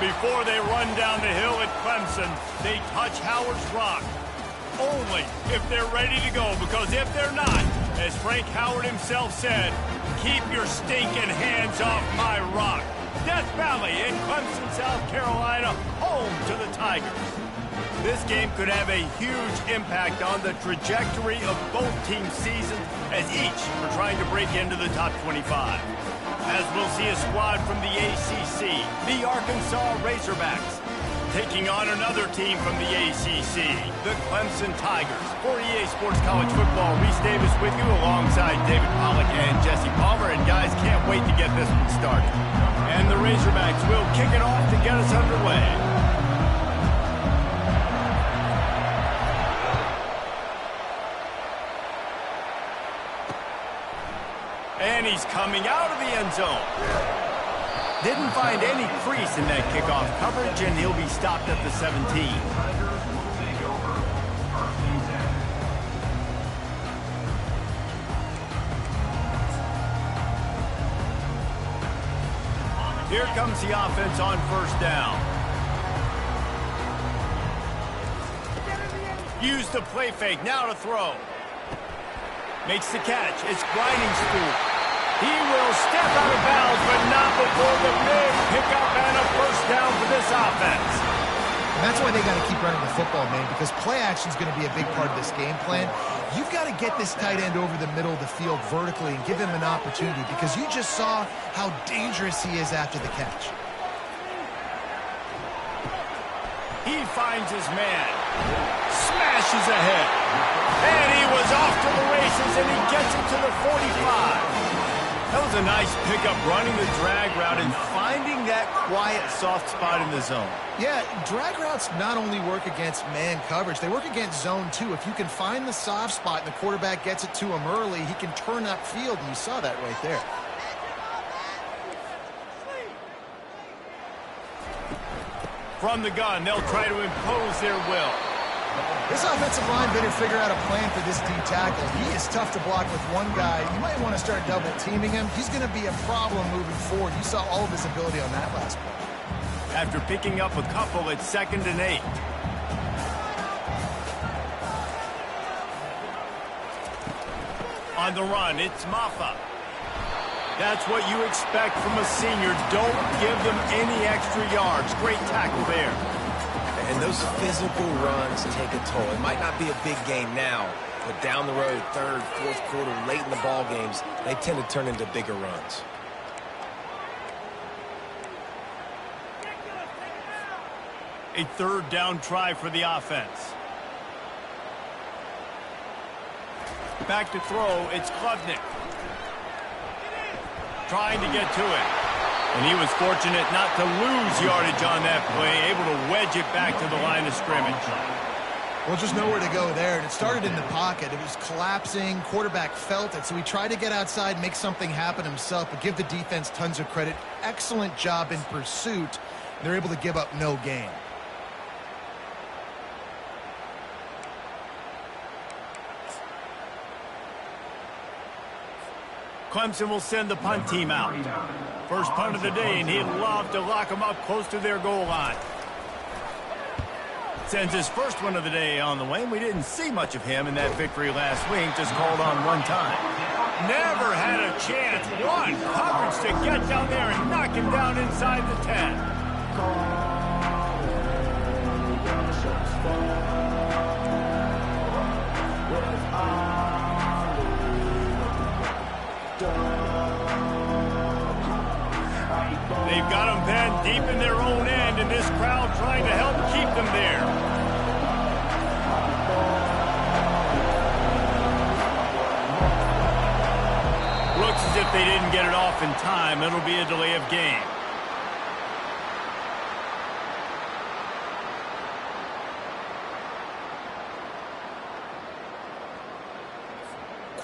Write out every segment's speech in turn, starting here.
Before they run down the hill at Clemson, they touch Howard's rock. Only if they're ready to go, because if they're not, as Frank Howard himself said, keep your stinking hands off my rock. Death Valley in Clemson, South Carolina, home to the Tigers. This game could have a huge impact on the trajectory of both teams' seasons, as each are trying to break into the top 25. As we'll see a squad from the ACC, the Arkansas Razorbacks, taking on another team from the ACC, the Clemson Tigers. For EA Sports College Football, Reese Davis with you alongside David Pollack and Jesse Palmer. And guys, can't wait to get this one started. And the Razorbacks will kick it off to get us underway. And he's coming out of the end zone. Didn't find any crease in that kickoff coverage, and he'll be stopped at the 17. Here comes the offense on first down. Use the play fake, now to throw. Makes the catch, it's grinding spool. He will step out of bounds, but not before the big pickup and a first down for this offense. And that's why they got to keep running the football, man, because play action is going to be a big part of this game plan. You've got to get this tight end over the middle of the field vertically and give him an opportunity, because you just saw how dangerous he is after the catch. He finds his man. Smashes ahead. And he was off to the races, and he gets it to the 45. That was a nice pickup, running the drag route and finding that quiet, soft spot in the zone. Yeah, drag routes not only work against man coverage, they work against zone too. If you can find the soft spot and the quarterback gets it to him early, he can turn upfield, and you saw that right there. From the gun, they'll try to impose their will. This offensive line better figure out a plan for this D tackle. He is tough to block with one guy. You might want to start double teaming him. He's going to be a problem moving forward. You saw all of his ability on that last play. After picking up a couple, it's 2nd and 8. On the run, it's Maffa. That's what you expect from a senior. Don't give them any extra yards. Great tackle there. And those physical runs take a toll. It might not be a big game now, but down the road, 3rd, 4th quarter, late in the ball games, they tend to turn into bigger runs. A 3rd down try for the offense. Back to throw, it's Klubnik. Trying to get to it. And he was fortunate not to lose yardage on that play, able to wedge it back to the line of scrimmage. Well, just nowhere to go there. And it started in the pocket. It was collapsing. Quarterback felt it, so he tried to get outside, make something happen himself, but give the defense tons of credit. Excellent job in pursuit. They're able to give up no gain. Clemson will send the punt team out. First punt of the day, and he'd love to lock them up close to their goal line. Sends his first one of the day on the way. We didn't see much of him in that victory last week, just called on one time. Never had a chance. One coverage to get down there and knock him down inside the 10. They've got them pinned deep in their own end, and this crowd trying to help keep them there. Looks as if they didn't get it off in time. It'll be a delay of game.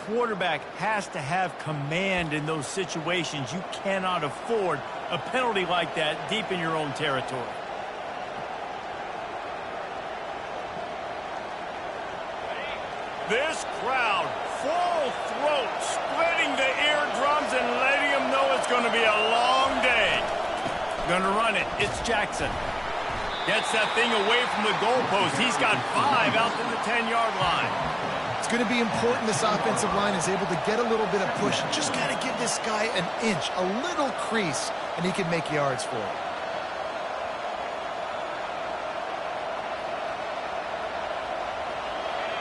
Quarterback has to have command in those situations. You cannot afford a penalty like that deep in your own territory. This crowd, full throat, splitting the eardrums and letting them know it's going to be a long day. Gonna run it. It's Jackson. Gets that thing away from the goalpost. He's got 5 out to the 10-yard line. It's going to be important this offensive line is able to get a little bit of push. Just got to give this guy an inch, a little crease, and he can make yards for it.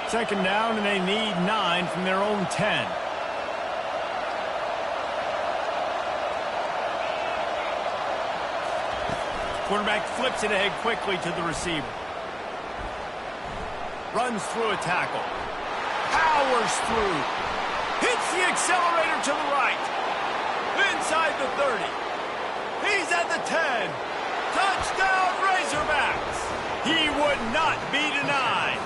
Second down, and they need 9 from their own 10. Quarterback flips it ahead quickly to the receiver. Runs through a tackle. Powers through. Hits the accelerator to the right. Inside the 30. He's at the 10. Touchdown, Razorbacks. He would not be denied.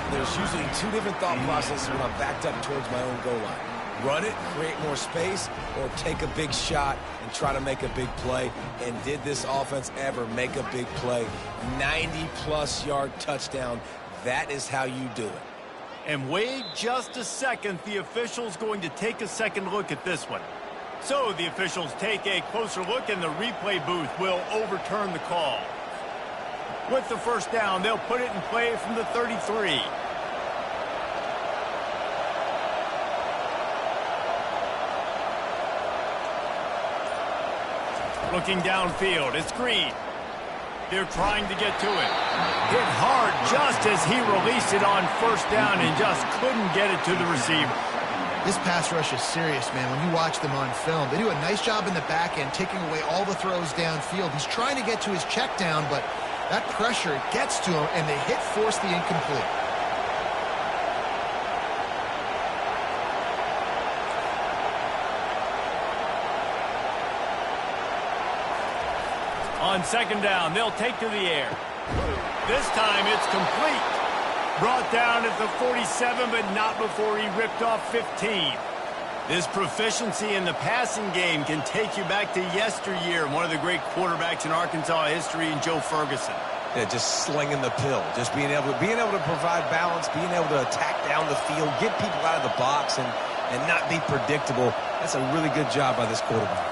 There's usually 2 different thought processes when I'm backed up towards my own goal line. Run it, create more space, or take a big shot and try to make a big play. And did this offense ever make a big play? 90-plus yard touchdown. That is how you do it. And wait just a second. The official's going to take a second look at this one. So the officials take a closer look, and the replay booth will overturn the call. With the first down, they'll put it in play from the 33. Looking downfield, it's Green. They're trying to get to it. Hit hard just as he released it on first down and just couldn't get it to the receiver. This pass rush is serious, man. When you watch them on film, they do a nice job in the back end, taking away all the throws downfield. He's trying to get to his check down, but that pressure gets to him, and the hit forced the incomplete. On second down, they'll take to the air. This time it's complete. Brought down at the 47, but not before he ripped off 15. This proficiency in the passing game can take you back to yesteryear, one of the great quarterbacks in Arkansas history, in Joe Ferguson. Yeah, just slinging the pill, just being able to provide balance, being able to attack down the field, get people out of the box, and not be predictable. That's a really good job by this quarterback.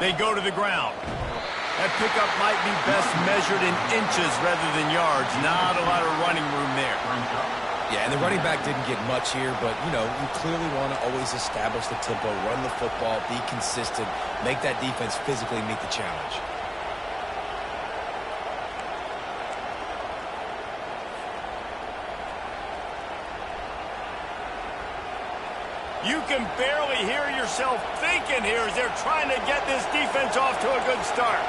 They go to the ground. That pickup might be best measured in inches rather than yards. Not a lot of running room there. Yeah, and the running back didn't get much here, but, you know, you clearly want to always establish the tempo, run the football, be consistent, make that defense physically meet the challenge. You can barely hear yourself thinking here as they're trying to get this defense off to a good start.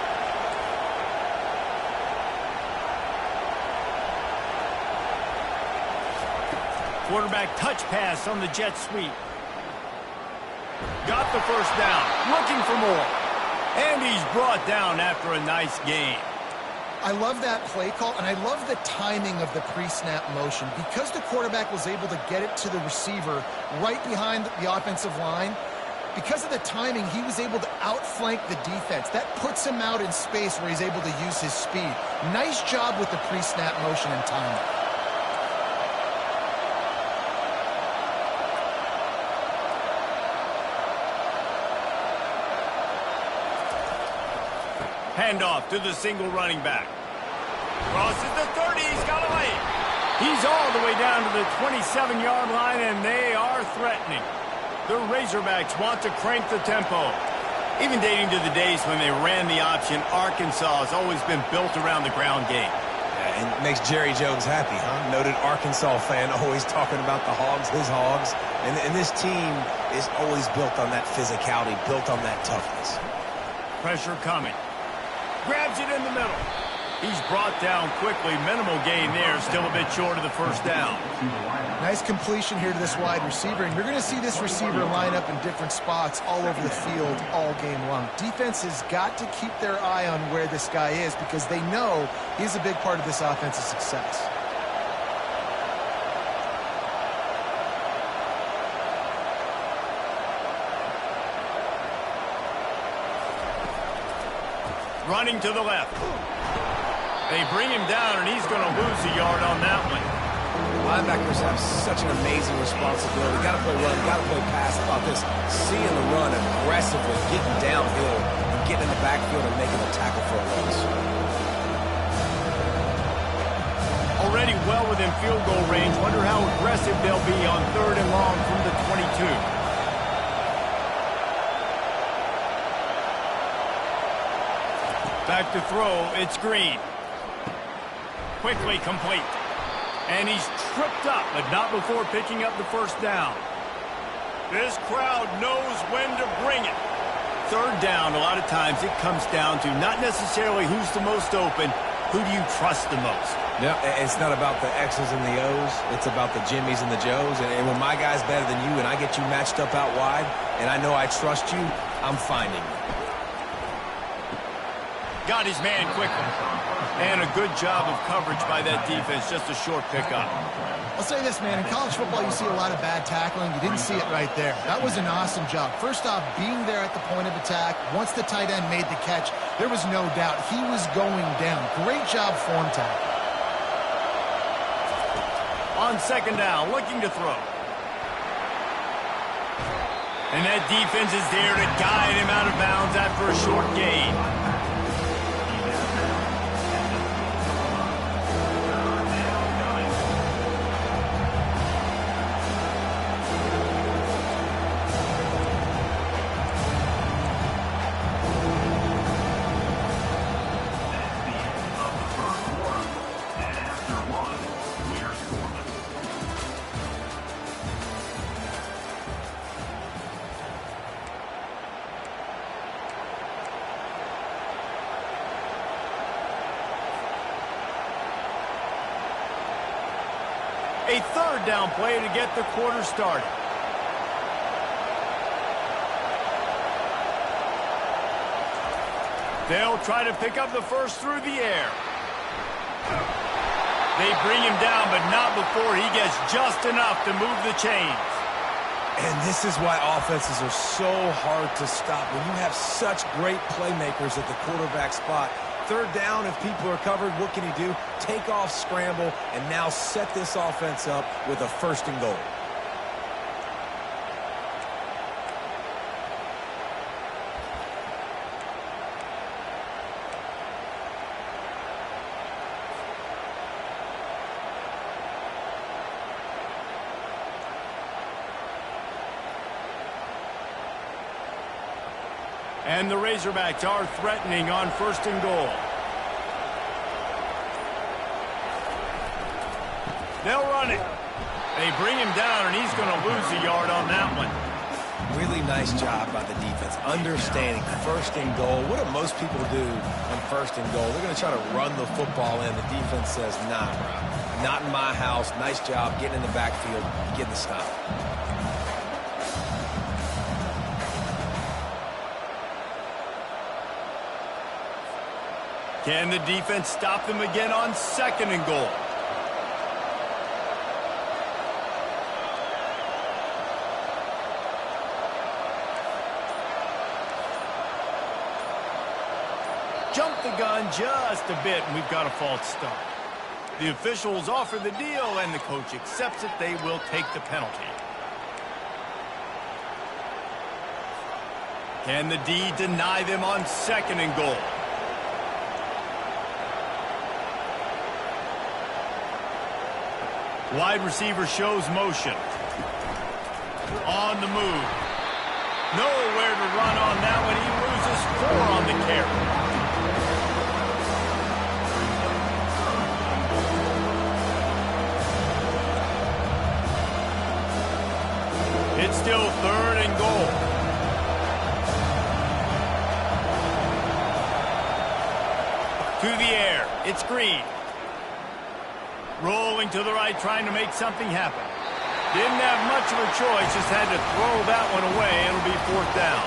Quarterback touch pass on the jet sweep. Got the first down, looking for more. And he's brought down after a nice gain. I love that play call, and I love the timing of the pre-snap motion. Because the quarterback was able to get it to the receiver right behind the offensive line, because of the timing, he was able to outflank the defense. That puts him out in space where he's able to use his speed. Nice job with the pre-snap motion and timing. Handoff to the single running back. Crosses the 30. He's got a lane. He's all the way down to the 27-yard line, and they are threatening. The Razorbacks want to crank the tempo. Even dating to the days when they ran the option, Arkansas has always been built around the ground game. Yeah, and it makes Jerry Jones happy, huh? Noted Arkansas fan, always talking about the Hogs, his Hogs. And this team is always built on that physicality, built on that toughness. Pressure coming. Grabs it in the middle. He's brought down quickly. Minimal gain there. Still a bit short of the first down. Nice completion here to this wide receiver. And you're going to see this receiver line up in different spots all over the field all game long. Defense has got to keep their eye on where this guy is because they know he's a big part of this offense's success. Running to the left. They bring him down, and he's going to lose a yard on that one. Linebackers have such an amazing responsibility. Got to play run, got to play pass. How about this? Seeing the run aggressively, getting downhill, and getting in the backfield and making a tackle for a loss. Already well within field goal range. Wonder how aggressive they'll be on 3rd and long from the 22. Back to throw, it's Green. Quickly complete. And he's tripped up, but not before picking up the first down. This crowd knows when to bring it. 3rd down, a lot of times it comes down to not necessarily who's the most open, who do you trust the most? Yeah, it's not about the X's and the O's. It's about the Jimmies and the Joes. And when my guy's better than you and I get you matched up out wide and I know I trust you, I'm finding you. Got his man quickly. And a good job of coverage by that defense. Just a short pickup. I'll say this, man. In college football, you see a lot of bad tackling. You didn't see it right there. That was an awesome job. First off, being there at the point of attack. Once the tight end made the catch, there was no doubt he was going down. Great job form tackle. On 2nd down, looking to throw. And that defense is there to guide him out of bounds after a short gain. A 3rd down play to get the quarter started. They'll try to pick up the first through the air. They bring him down, but not before he gets just enough to move the chains. And this is why offenses are so hard to stop. When you have such great playmakers at the quarterback spot, 3rd down, if people are covered, what can he do? Take off, scramble, and now set this offense up with a 1st and goal. And the Razorbacks are threatening on 1st and goal. They'll run it. They bring him down, and he's going to lose a yard on that one. Really nice job by the defense, understanding 1st and goal. What do most people do on 1st and goal? They're going to try to run the football in. The defense says, nah, bro, not in my house. Nice job getting in the backfield, getting the stop. Can the defense stop them again on 2nd and goal? Jump the gun just a bit, and we've got a false start. The officials offer the deal, and the coach accepts it. They will take the penalty. Can the D deny them on 2nd and goal? Wide receiver shows motion. On the move. Nowhere to run on that one. He loses 4 on the carry. It's still 3rd and goal. To the air. It's Green. Rolling to the right, trying to make something happen. Didn't have much of a choice, just had to throw that one away. It'll be 4th down.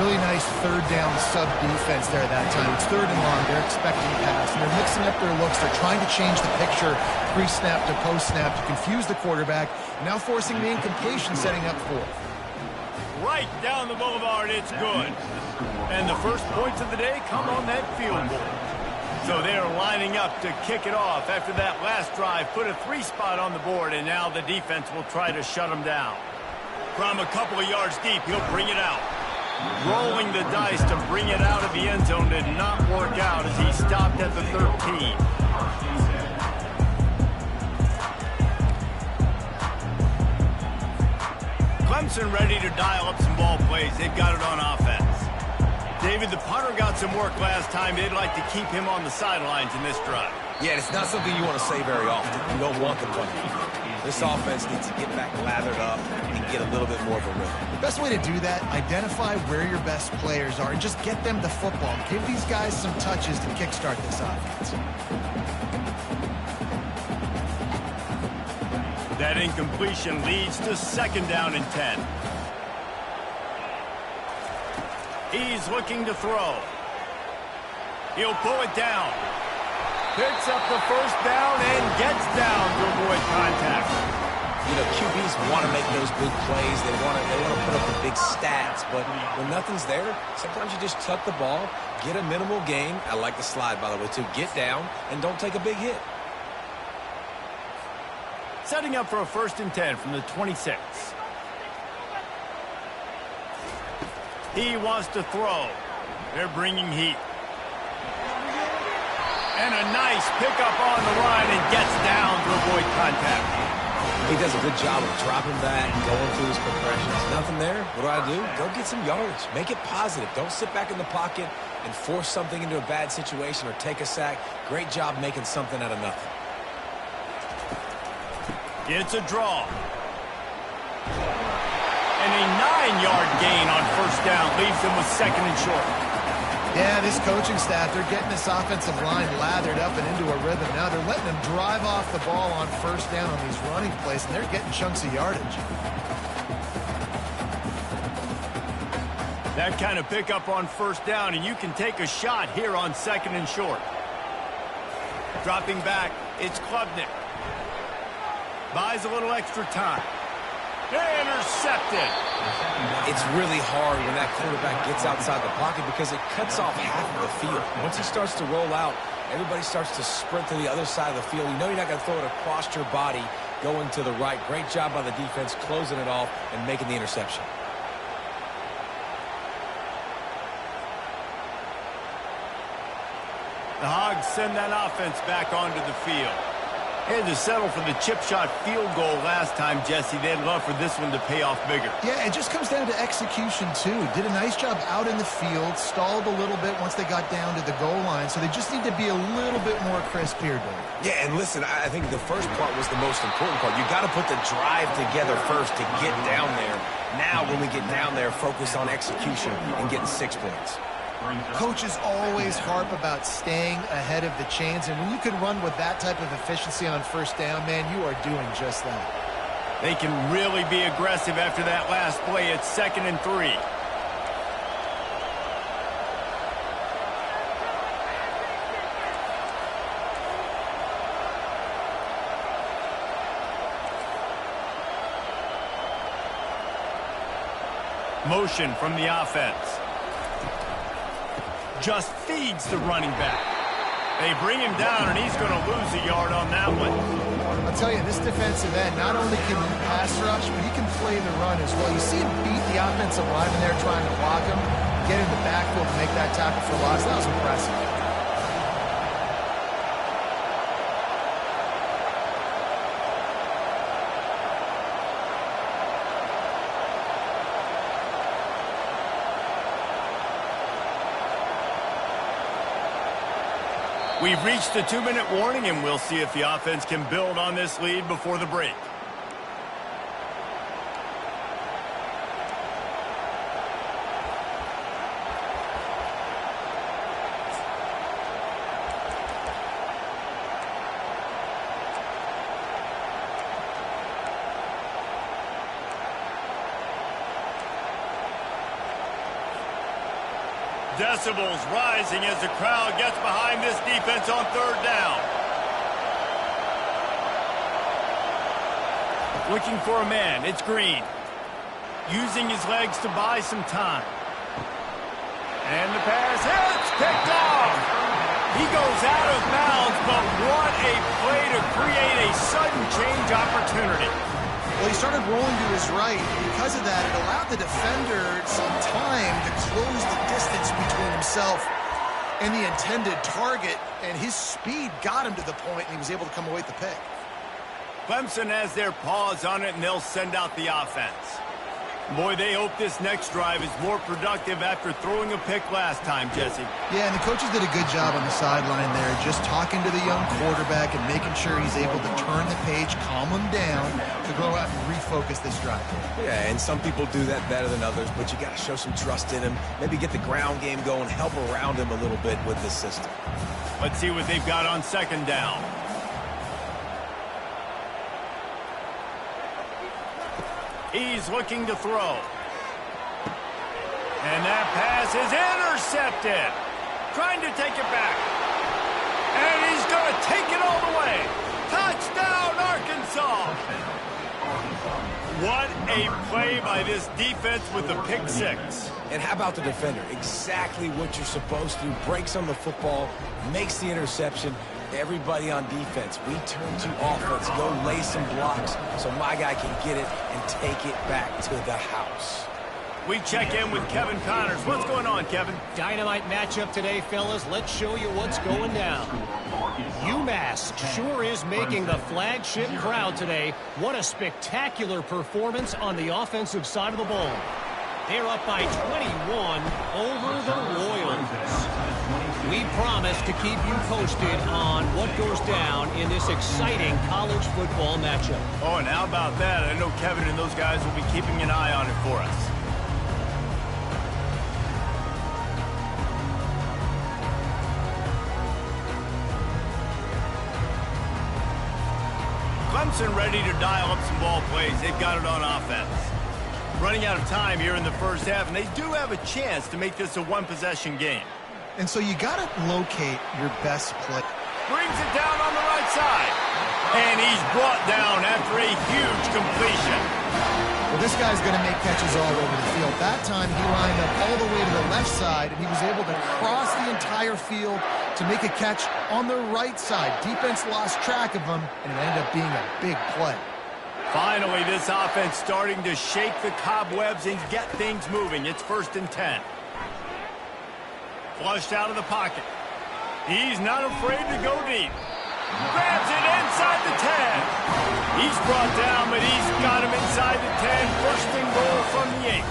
Really nice 3rd down sub-defense there that time. It's 3rd and long. They're expecting pass, and they're mixing up their looks. They're trying to change the picture pre-snap to post-snap to confuse the quarterback, now forcing the incompletion, setting up 4th. Right down the boulevard, it's good. And the first points of the day come on that field goal. So they're lining up to kick it off after that last drive. Put a 3-spot on the board, and now the defense will try to shut them down. From a couple of yards deep, he'll bring it out. Rolling the dice to bring it out of the end zone did not work out as he stopped at the 13. Clemson ready to dial up some ball plays. They've got it on offense. David, the punter got some work last time. They'd like to keep him on the sidelines in this drive. Yeah, it's not something you want to say very often. You don't want the punter. This offense needs to get back lathered up and get a little bit more of a rhythm. The best way to do that, identify where your best players are and just get them the football. Give these guys some touches to kickstart this offense. That incompletion leads to 2nd down and 10. He's looking to throw. He'll pull it down. Picks up the 1st down and gets down to avoid contact. You know, QBs want to make those big plays. They want to put up the big stats. But when nothing's there, sometimes you just tuck the ball, get a minimal gain. I like the slide, by the way, too. Get down and don't take a big hit. Setting up for a 1st and 10 from the 26. He wants to throw. They're bringing heat. And a nice pickup on the line and gets down to avoid contact. He does a good job of dropping back, going through his progressions. Nothing there. What do? Go get some yardage. Make it positive. Don't sit back in the pocket and force something into a bad situation or take a sack. Great job making something out of nothing. It's a draw. And a 9-yard gain on 1st down leaves them with 2nd and short. Yeah, this coaching staff, they're getting this offensive line lathered up and into a rhythm. Now they're letting them drive off the ball on 1st down on these running plays, and they're getting chunks of yardage. That kind of pickup on 1st down, and you can take a shot here on 2nd and short. Dropping back, it's Klubnik. Buys a little extra time. Intercepted. It's really hard when that quarterback gets outside the pocket because it cuts off half of the field. Once he starts to roll out, everybody starts to sprint to the other side of the field. You know you're not going to throw it across your body going to the right. Great job by the defense closing it off and making the interception. The Hogs send that offense back onto the field. Had to settle for the chip shot field goal last time, Jesse. They'd love for this one to pay off bigger. Yeah, it just comes down to execution, too. Did a nice job out in the field, stalled a little bit once they got down to the goal line, so they just need to be a little bit more crisp here, Dave. Yeah, and listen, I think the first part was the most important part. You got to put the drive together first to get down there. Now, when we get down there, focus on execution and getting 6 points. Coaches always harp about staying ahead of the chains, and when you can run with that type of efficiency on 1st down, man, you are doing just that. They can really be aggressive after that last play. It's 2nd and 3. Motion from the offense. Just feeds the running back. They bring him down, and he's going to lose a yard on that one. I'll tell you, this defensive end, not only can he pass rush, but he can play the run as well. You see him beat the offensive lineman there trying to block him, get in the backfield to make that tackle for loss. That was impressive. We've reached the 2-minute warning, and we'll see if the offense can build on this lead before the break. Decibels rising as the crowd gets behind this defense on 3rd down. Looking for a man. It's Green. Using his legs to buy some time. And the pass hits. Picked off. He goes out of bounds, but what a play to create a sudden change opportunity. Well, he started rolling to his right. Because of that, it allowed the defender some time to close the distance between himself and the intended target, and his speed got him to the point, and he was able to come away with the pick. Clemson has their paws on it, and they'll send out the offense. Boy, they hope this next drive is more productive after throwing a pick last time, Jesse. Yeah, and the coaches did a good job on the sideline there, just talking to the young quarterback and making sure he's able to turn the page, calm him down, to go out and refocus this drive. Yeah, and some people do that better than others, but you got to show some trust in him, maybe get the ground game going, help around him a little bit with this system. Let's see what they've got on second down. He's looking to throw. And that pass is intercepted. Trying to take it back. And he's going to take it all the way. Touchdown, Arkansas. What a play by this defense with the pick six. And how about the defender? Exactly what you're supposed to do. Breaks on the football, makes the interception. Everybody on defense, we turn to offense, go lay some blocks so my guy can get it and take it back to the house. We check in with Kevin Connors. What's going on, Kevin? Dynamite matchup today, fellas. Let's show you what's going down. UMass sure is making the flagship crowd today. What a spectacular performance on the offensive side of the ball. They're up by 21 over the Royals. We promise to keep you posted on what goes down in this exciting college football matchup. Oh, and how about that? I know Kevin and those guys will be keeping an eye on it for us. Clemson ready to dial up some ball plays. They've got it on offense. Running out of time here in the first half, and they do have a chance to make this a one-possession game. And so you got to locate your best play. Brings it down on the right side. And he's brought down after a huge completion. Well, this guy's going to make catches all over the field. That time he lined up all the way to the left side, and he was able to cross the entire field to make a catch on the right side. Defense lost track of him, and it ended up being a big play. Finally, this offense starting to shake the cobwebs and get things moving. It's 1st and 10. Flushed out of the pocket. He's not afraid to go deep. Grabs it inside the 10. He's brought down, but he's got him inside the 10. 1st and goal from the 8.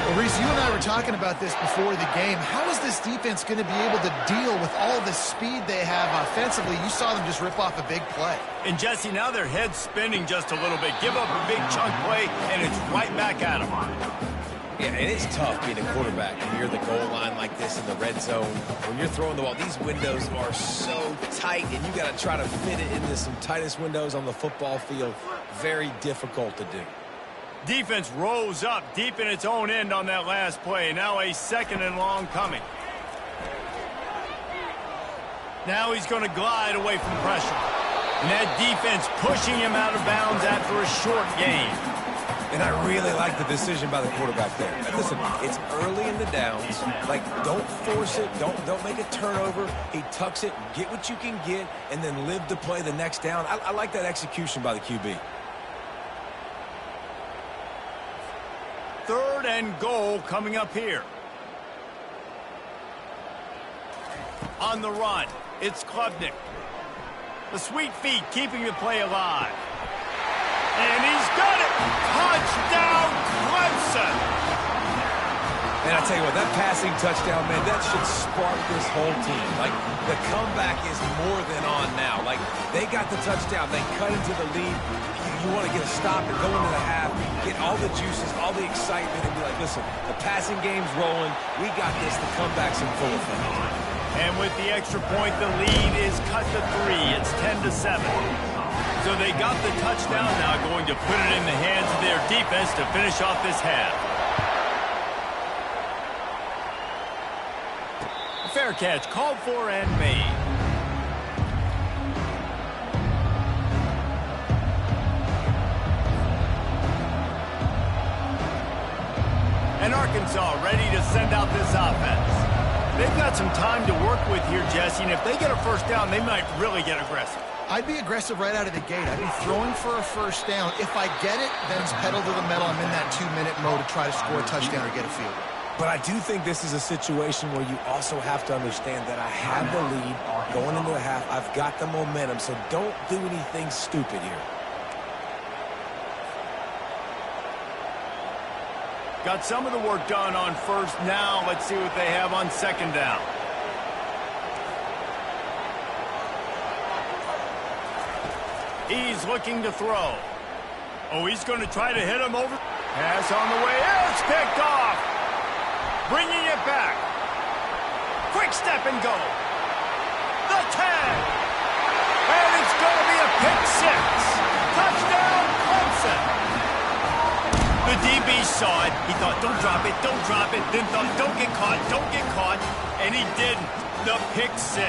Well, Reese, you and I were talking about this before the game. How is this defense going to be able to deal with all the speed they have offensively? You saw them just rip off a big play. And, Jesse, now their head's spinning just a little bit. Give up a big chunk play, and it's right back at them. Yeah, it is tough being a quarterback near the goal line like this in the red zone. When you're throwing the ball, these windows are so tight, and you got to try to fit it into some tightest windows on the football field. Very difficult to do. Defense rose up deep in its own end on that last play. Now a 2nd and long coming. Now he's going to glide away from pressure. And that defense pushing him out of bounds after a short gain. And I really like the decision by the quarterback there. And listen, it's early in the downs. Like, don't force it. Don't make a turnover. He tucks it, get what you can get, and then live to play the next down. I like that execution by the QB. 3rd and goal coming up here. On the run, it's Klubnik. The sweet feet keeping the play alive. And he's got it! Touchdown, Clemson! And I tell you what, that passing touchdown, man, that should spark this whole team. Like, the comeback is more than on now. Like, they got the touchdown. They cut into the lead. You want to get a stop and go into the half, get all the juices, all the excitement, and be like, listen, the passing game's rolling. We got this. The comeback's in full effect. And with the extra point, the lead is cut to 3. It's 10-7. So they got the touchdown, now going to put it in the hands of their defense to finish off this half. Fair catch called for and made. And Arkansas ready to send out this offense. They've got some time to work with here, Jesse, and if they get a first down, they might really get aggressive. I'd be aggressive right out of the gate. I'd be throwing for a first down. If I get it, then it's pedal to the metal. I'm in that 2-minute mode to try to score a touchdown or get a field goal. But I do think this is a situation where you also have to understand that I have the lead going into the half. I've got the momentum, so don't do anything stupid here. Got some of the work done on first. Now let's see what they have on second down. He's looking to throw. Oh, he's going to try to hit him over. Pass on the way. It's picked off. Bringing it back. Quick step and go. The 10. And it's going to be a pick 6. Touchdown, Clemson. The DB saw it. He thought, don't drop it, don't drop it. Then thought, don't get caught, don't get caught. And he didn't. The pick 6.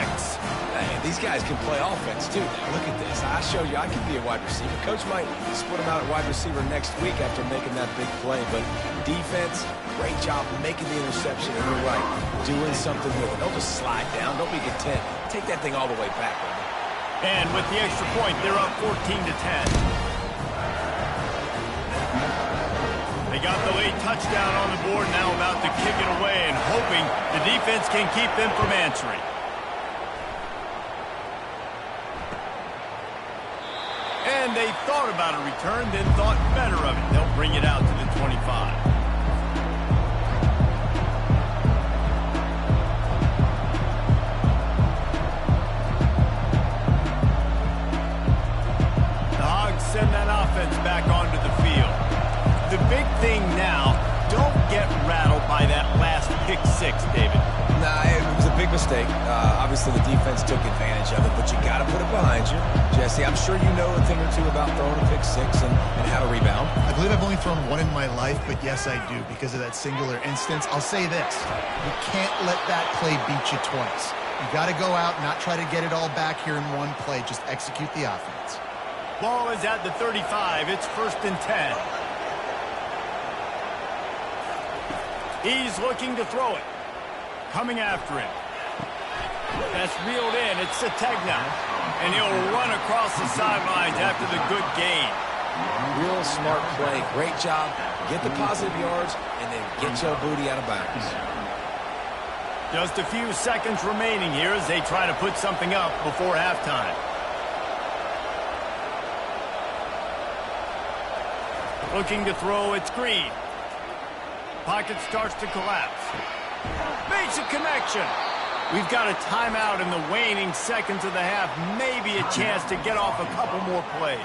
Hey, these guys can play offense, too. Now, look at this. I show you I can be a wide receiver. Coach might split him out at wide receiver next week after making that big play. But defense, great job making the interception. And you're right, doing something with it. Don't just slide down. Don't be content. Take that thing all the way back, brother. And with the extra point, they're up 14-10. They got the late touchdown on the board, now about to kick it away and hoping the defense can keep them from answering. And they thought about a return, then thought better of it. They'll bring it out to the 25. The Hogs send that offense back onto the field. The big thing now, don't get rattled by that last pick 6, David. Nah, it was a big mistake. Obviously, the defense took advantage of it, but you got to put it behind you. Jesse, I'm sure you know a thing or two about throwing a pick 6 and how to rebound. I believe I've only thrown one in my life, but yes, I do, because of that singular instance. I'll say this. You can't let that play beat you twice. You got to go out, not try to get it all back here in one play. Just execute the offense. Ball is at the 35. It's 1st and 10. He's looking to throw it. Coming after him. That's reeled in. It's Sategna. And he'll run across the sidelines after the good gain. Real smart play. Great job. Get the positive yards and then get your booty out of bounds. Just a few seconds remaining here as they try to put something up before halftime. Looking to throw. It's Green. Pocket starts to collapse. Makes a connection. We've got a timeout in the waning seconds of the half. Maybe a chance to get off a couple more plays.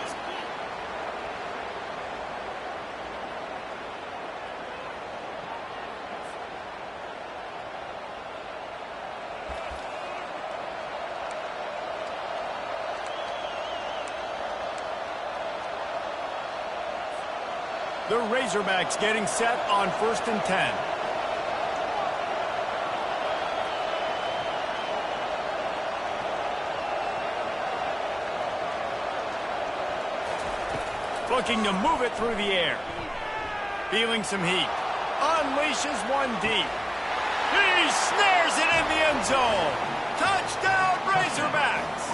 The Razorbacks getting set on 1st and 10. Looking to move it through the air. Feeling some heat. Unleashes one deep. He snares it in the end zone. Touchdown, Razorbacks.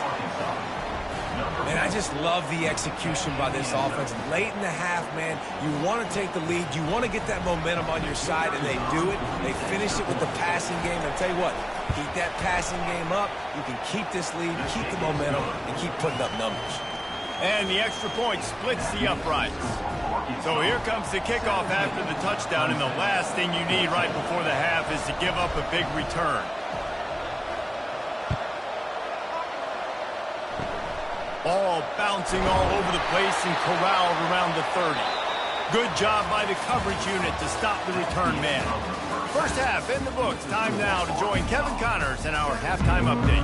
Man, I just love the execution by this offense. Late in the half, man, you want to take the lead. You want to get that momentum on your side, and they do it. They finish it with the passing game. I'll tell you what, keep that passing game up. You can keep this lead, keep the momentum, and keep putting up numbers. And the extra point splits the uprights. So here comes the kickoff after the touchdown, and the last thing you need right before the half is to give up a big return. Ball bouncing all over the place and corralled around the 30. Good job by the coverage unit to stop the return man. First half in the books. Time now to join Kevin Connors in our halftime update.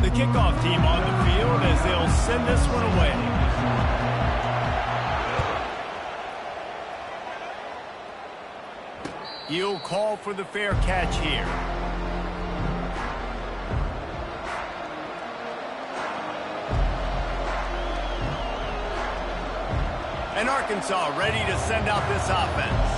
The kickoff team on the field as they'll send this one away. He'll call for the fair catch here. And Arkansas ready to send out this offense.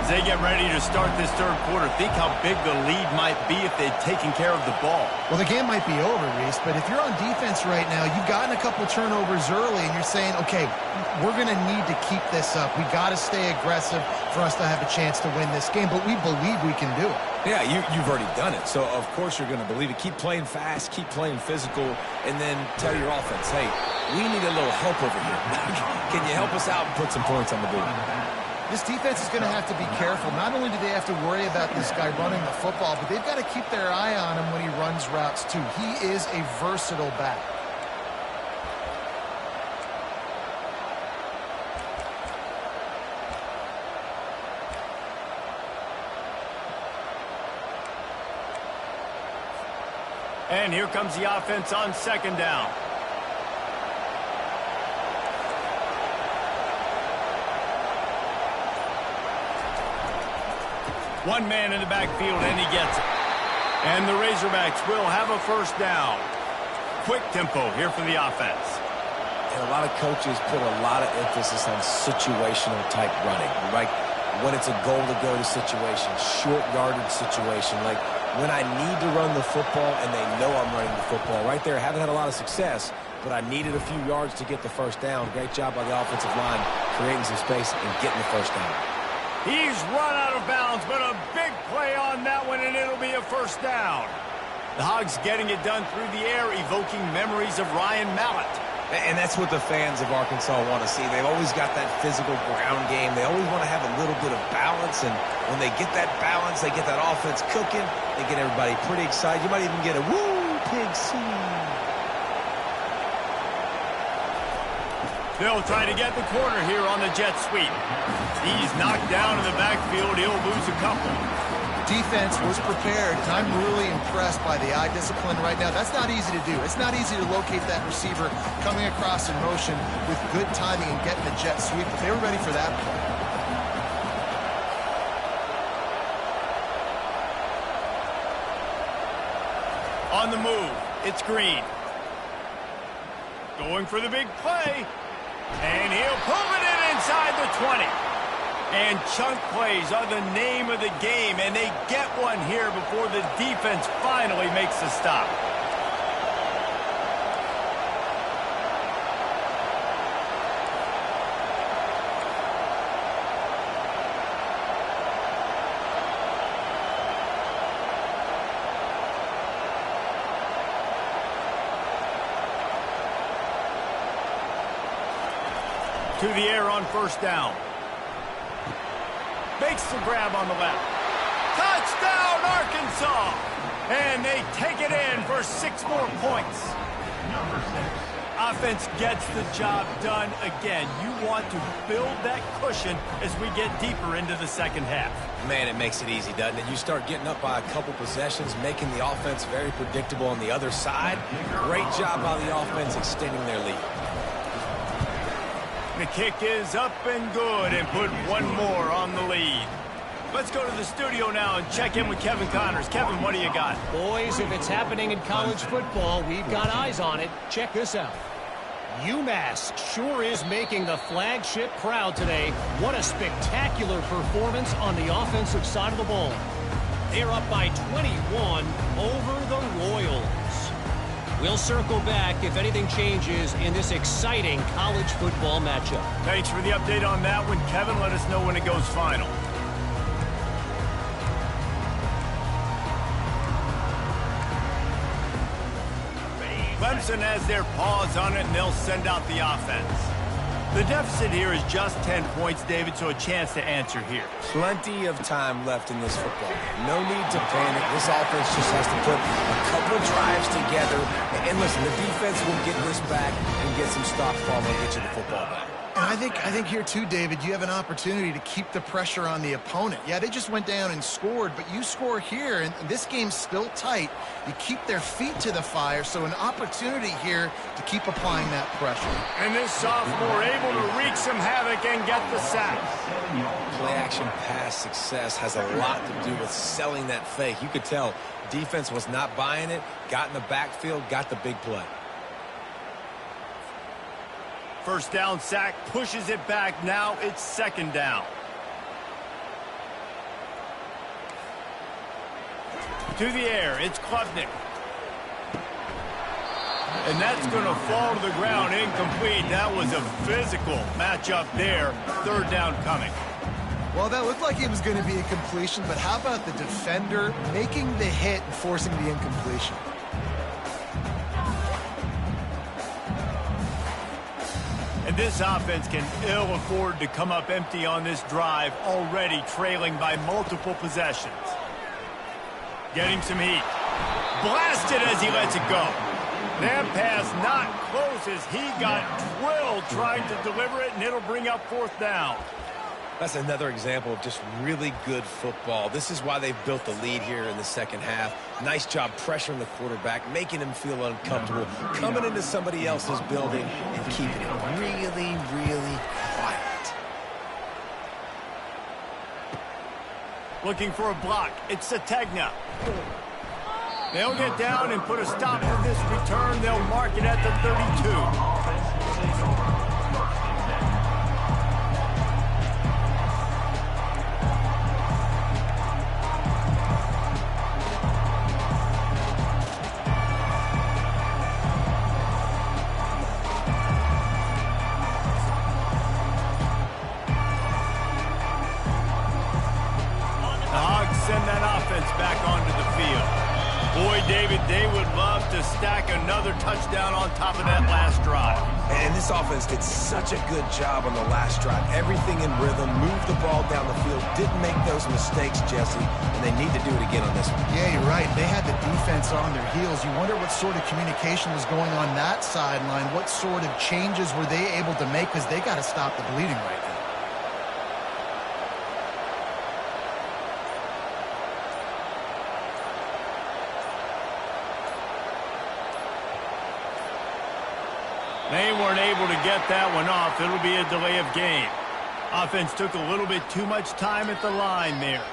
As they get ready to start this third quarter, think how big the lead might be if they'd taken care of the ball. Well, the game might be over, Reese, but if you're on defense right now, you've gotten a couple turnovers early, and you're saying, okay, we're going to need to keep this up. We got to stay aggressive for us to have a chance to win this game, but we believe we can do it. Yeah, you've already done it, so of course you're going to believe it. Keep playing fast, keep playing physical, and then tell your offense, hey, we need a little help over here. Can you help us out and put some points on the board? This defense is going to have to be careful. Not only do they have to worry about this guy running the football, but they've got to keep their eye on him when he runs routes, too. He is a versatile back. And here comes the offense on second down. One man in the backfield, and he gets it. And the Razorbacks will have a first down. Quick tempo here for the offense. And a lot of coaches put a lot of emphasis on situational type running, right? When it's a goal-to-go situation, short yardage situation, like when I need to run the football and they know I'm running the football. Right there, haven't had a lot of success, but I needed a few yards to get the first down. Great job by the offensive line, creating some space and getting the first down. He's run out of bounds, but a big play on that one, and it'll be a first down. The Hogs getting it done through the air, evoking memories of Ryan Mallett. And that's what the fans of Arkansas want to see. They've always got that physical ground game. They always want to have a little bit of balance, and when they get that balance, they get that offense cooking, they get everybody pretty excited. You might even get a woo, pig scene. They'll try to get the corner here on the jet sweep. He's knocked down in the backfield. He'll lose a couple. Defense was prepared, and I'm really impressed by the eye discipline right now. That's not easy to do. It's not easy to locate that receiver coming across in motion with good timing and getting the jet sweep, but they were ready for that play. On the move, it's Green. Going for the big play. And he'll pull it in inside the 20. And chunk plays are the name of the game, and they get one here before the defense finally makes a stop. To the air on first down. Makes the grab on the left. Touchdown, Arkansas! And they take it in for 6 more points. Offense gets the job done again. You want to build that cushion as we get deeper into the second half. Man, it makes it easy, doesn't it? You start getting up by a couple possessions, making the offense very predictable on the other side. Great job by the offense extending their lead. The kick is up and good, and put one more on the lead. Let's go to the studio now and check in with Kevin Connors. Kevin, what do you got? Boys, if it's happening in college football, we've got eyes on it. Check this out. UMass sure is making the flagship proud today. What a spectacular performance on the offensive side of the ball. They're up by 21 over the Royals. We'll circle back if anything changes in this exciting college football matchup. Thanks for the update on that one, Kevin. Let us know when it goes final. Clemson has their paws on it, and they'll send out the offense. The deficit here is just 10 points, David, so a chance to answer here. Plenty of time left in this football. No need to panic. This offense just has to put a couple drives together. And listen, the defense will get this back and get some stops following and get you the football back. And I think here too, David, you have an opportunity to keep the pressure on the opponent. Yeah, they just went down and scored, but you score here, and this game's still tight. You keep their feet to the fire, so an opportunity here to keep applying that pressure. And this sophomore able to wreak some havoc and get the sack. Play-action pass success has a lot to do with selling that fake. You could tell defense was not buying it, got in the backfield, got the big play. First down sack pushes it back. Now it's second down. To the air, it's Klubnik. And that's going to fall to the ground, incomplete. That was a physical matchup there. Third down coming. Well, that looked like it was going to be a completion, but how about the defender making the hit and forcing the incompletion? And this offense can ill afford to come up empty on this drive, already trailing by multiple possessions. Getting some heat. Blasted as he lets it go. That pass not close as he got drilled trying to deliver it, and it'll bring up fourth down. That's another example of just really good football. This is why they've built the lead here in the second half. Nice job pressuring the quarterback, making him feel uncomfortable, coming into somebody else's building and keeping it really, really quiet. Looking for a block. It's Sategna. They'll get down and put a stop to this return. They'll mark it at the 32. They would love to stack another touchdown on top of that last drive. And this offense did such a good job on the last drive. Everything in rhythm, moved the ball down the field, didn't make those mistakes, Jesse, and they need to do it again on this one. Yeah, you're right. They had the defense on their heels. You wonder what sort of communication was going on that sideline. What sort of changes were they able to make, because they got to stop the bleeding right now. They weren't able to get that one off. It'll be a delay of game. Offense took a little bit too much time at the line there.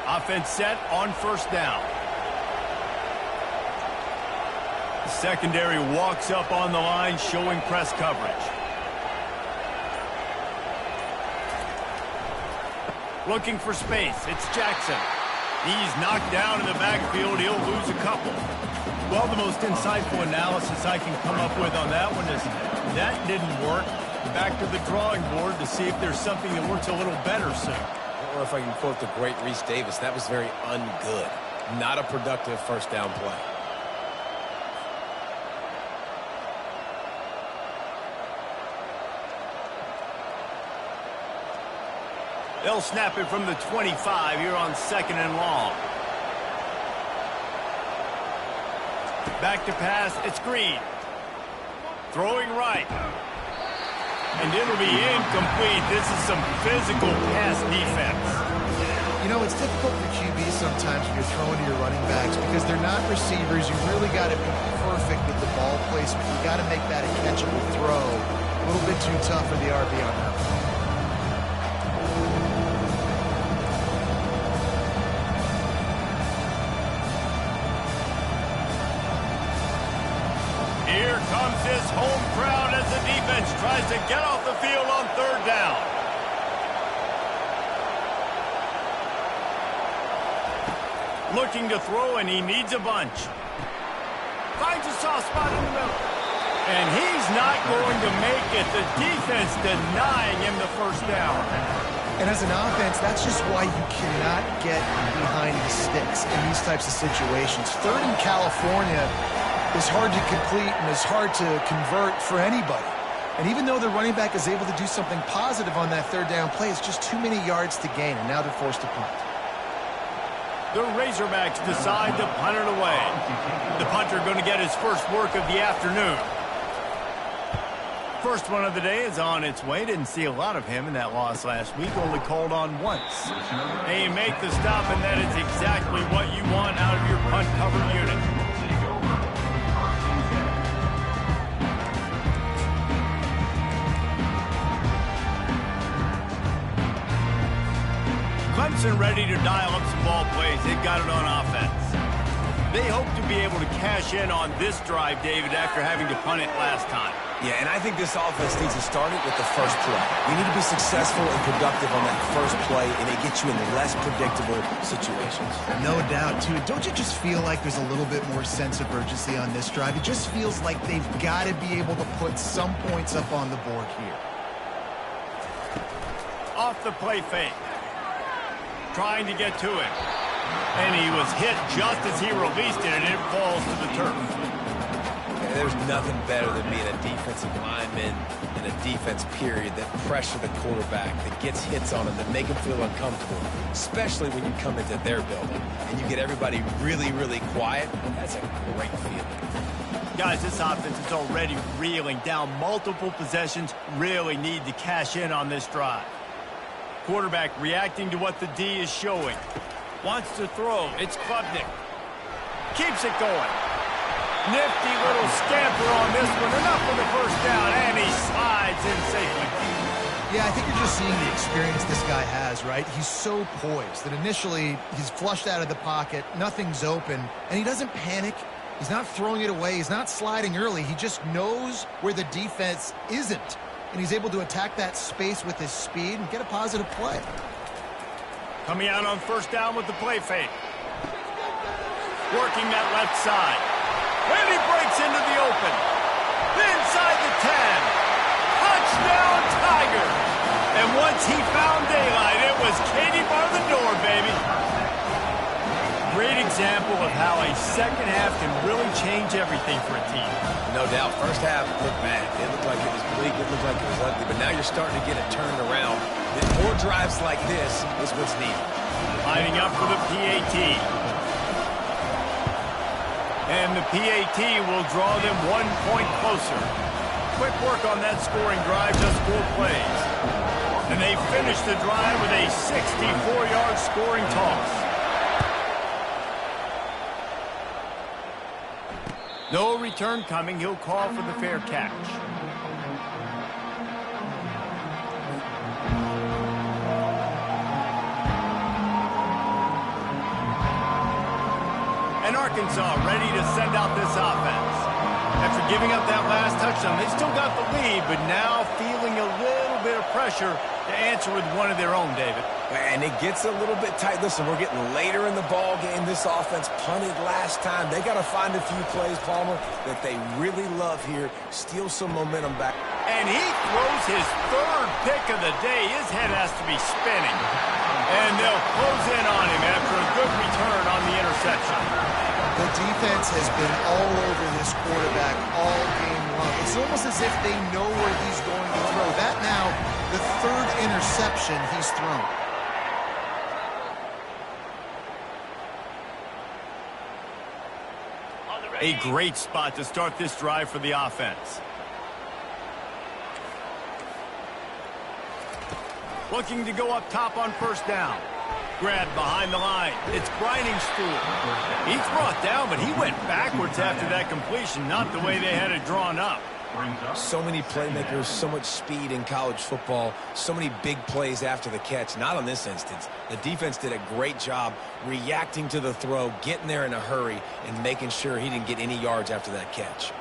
Offense set on first down. The secondary walks up on the line, showing press coverage. Looking for space. It's Jackson. He's knocked down in the backfield. He'll lose a couple. Well, the most insightful analysis I can come up with on that one is that didn't work. Back to the drawing board to see if there's something that works a little better soon. Or if I can quote the great Reese Davis, that was very ungood. Not a productive first down play. They'll snap it from the 25 here on second and long. Back to pass. It's Green. Throwing right. And it'll be incomplete. This is some physical pass defense. You know, it's difficult for QBs sometimes when you're throwing to your running backs because they're not receivers. You really got to be perfect with the ball placement. You got to make that a catchable throw. A little bit too tough for the RB on that one. Here comes his home crowd as the defense tries to get off the field on third down. Looking to throw, and he needs a bunch. Finds a soft spot in the middle. And he's not going to make it. The defense denying him the first down. And as an offense, that's just why you cannot get behind the sticks in these types of situations. Third in California is hard to complete and is hard to convert for anybody. And even though the running back is able to do something positive on that third down play, it's just too many yards to gain, and now they're forced to punt. The Razorbacks decide to punt it away. The punter going to get his first work of the afternoon. First one of the day is on its way. Didn't see a lot of him in that loss last week. Only called on once. They make the stop, and that is exactly what you want out of your punt cover unit. Clemson ready to dial up some all plays, they've got it on offense. They hope to be able to cash in on this drive, David, after having to punt it last time. Yeah, and I think this offense needs to start it with the first play. You need to be successful and productive on that first play, and it gets you in less predictable situations. No doubt, too. Don't you just feel like there's a little bit more sense of urgency on this drive? It just feels like they've got to be able to put some points up on the board here. Off the play fake. Trying to get to it. And he was hit just as he released it, and it falls to the turf. Yeah, there's nothing better than being a defensive lineman and a defense period that pressure the quarterback, that gets hits on him, that make him feel uncomfortable, especially when you come into their building and you get everybody really, really quiet. That's a great feeling. Guys, this offense is already reeling down multiple possessions, really need to cash in on this drive. Quarterback reacting to what the D is showing. Wants to throw. It's Klubnik. Keeps it going. Nifty little scamper on this one. Enough for the first down, and he slides in safely. Yeah, I think you're just seeing the experience this guy has, right? He's so poised that initially he's flushed out of the pocket, nothing's open, and he doesn't panic. He's not throwing it away. He's not sliding early. He just knows where the defense isn't, and he's able to attack that space with his speed and get a positive play. Coming out on first down with the play fake. Working that left side. And he breaks into the open. Inside the 10. Touchdown, Tiger. And once he found daylight, it was Katie bar the door, baby. Great example of how a second half can really change everything for a team. No doubt. First half looked bad. It looked like it was bleak. It looked like it was ugly. But now you're starting to get it turned around. More drives like this is what's needed. Lining up for the PAT. And the PAT will draw them 1 point closer. Quick work on that scoring drive, just 4 plays. And they finish the drive with a 64-yard scoring toss. No return coming. He'll call for the fair catch. And Arkansas ready to send out this offense. After giving up that last touchdown, they still got the lead, but now feeling a little bit of pressure to answer with one of their own, David. And it gets a little bit tight. Listen, we're getting later in the ball game. This offense punted last time. They got to find a few plays, Palmer, that they really love here. Steal some momentum back. And he throws his 3rd pick of the day. His head has to be spinning. And they'll close in on him after a good return on the interception. The defense has been all over this quarterback all game long. It's almost as if they know where he's going to throw. That now, the 3rd interception he's thrown. A great spot to start this drive for the offense. Looking to go up top on first down. Grabbed behind the line. It's Grinding Stool. He's brought down, but he went backwards after that completion, not the way they had it drawn up. So many playmakers, so much speed in college football, so many big plays after the catch. Not on this instance. The defense did a great job reacting to the throw, getting there in a hurry, and making sure he didn't get any yards after that catch.